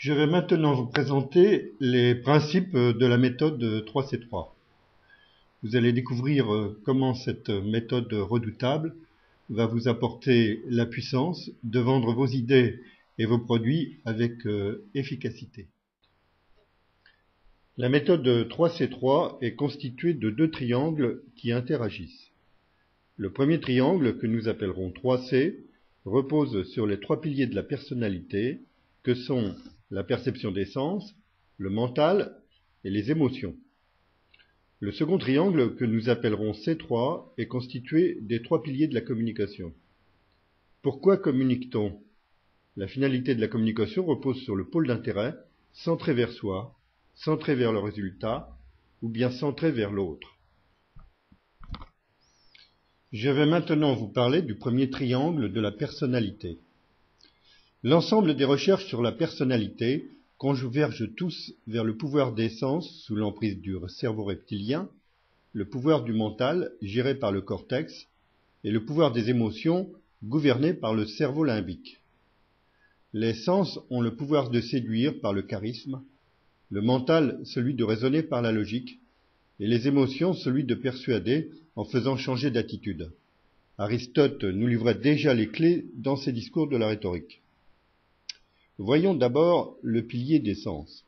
Je vais maintenant vous présenter les principes de la méthode 3C3. Vous allez découvrir comment cette méthode redoutable va vous apporter la puissance de vendre vos idées et vos produits avec efficacité. La méthode 3C3 est constituée de deux triangles qui interagissent. Le premier triangle, que nous appellerons 3C, repose sur les trois piliers de la personnalité, que sont la perception des sens, le mental et les émotions. Le second triangle, que nous appellerons C3, est constitué des trois piliers de la communication. Pourquoi communique-t-on? La finalité de la communication repose sur le pôle d'intérêt, centré vers soi, centré vers le résultat, ou bien centré vers l'autre. Je vais maintenant vous parler du premier triangle de la personnalité. L'ensemble des recherches sur la personnalité convergent tous vers le pouvoir des sens sous l'emprise du cerveau reptilien, le pouvoir du mental géré par le cortex et le pouvoir des émotions gouverné par le cerveau limbique. Les sens ont le pouvoir de séduire par le charisme, le mental celui de raisonner par la logique et les émotions celui de persuader en faisant changer d'attitude. Aristote nous livrait déjà les clés dans ses discours de la rhétorique. Voyons d'abord le pilier des sens.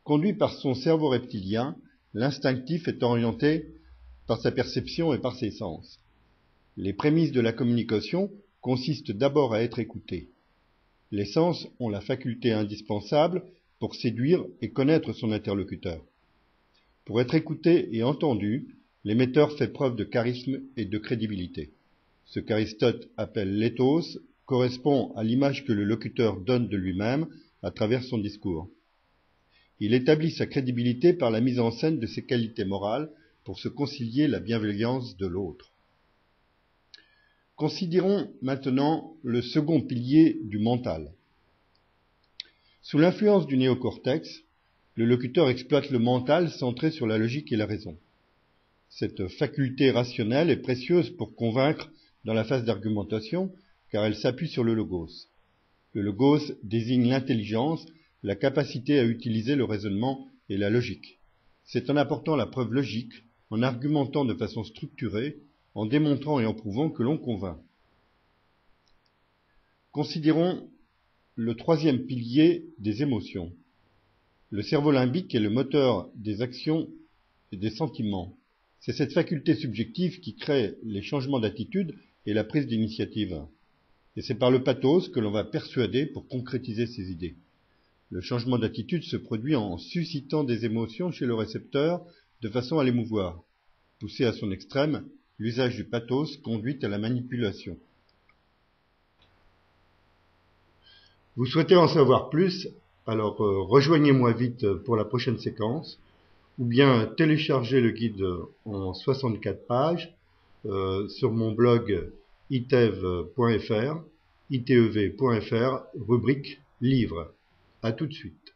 Conduit par son cerveau reptilien, l'instinctif est orienté par sa perception et par ses sens. Les prémices de la communication consistent d'abord à être écoutés. Les sens ont la faculté indispensable pour séduire et connaître son interlocuteur. Pour être écouté et entendu, l'émetteur fait preuve de charisme et de crédibilité. Ce qu'Aristote appelle l'éthos correspond à l'image que le locuteur donne de lui-même à travers son discours. Il établit sa crédibilité par la mise en scène de ses qualités morales pour se concilier la bienveillance de l'autre. Considérons maintenant le second pilier du mental. Sous l'influence du néocortex, le locuteur exploite le mental centré sur la logique et la raison. Cette faculté rationnelle est précieuse pour convaincre dans la phase d'argumentation, car elle s'appuie sur le logos. Le logos désigne l'intelligence, la capacité à utiliser le raisonnement et la logique. C'est en apportant la preuve logique, en argumentant de façon structurée, en démontrant et en prouvant que l'on convainc. Considérons le troisième pilier des émotions. Le cerveau limbique est le moteur des actions et des sentiments. C'est cette faculté subjective qui crée les changements d'attitude et la prise d'initiative. Et c'est par le pathos que l'on va persuader pour concrétiser ses idées. Le changement d'attitude se produit en suscitant des émotions chez le récepteur de façon à l'émouvoir. Poussé à son extrême, l'usage du pathos conduit à la manipulation. Vous souhaitez en savoir plus? Alors rejoignez-moi vite pour la prochaine séquence, ou bien téléchargez le guide en 64 pages sur mon blog itev.fr, rubrique livres. À tout de suite.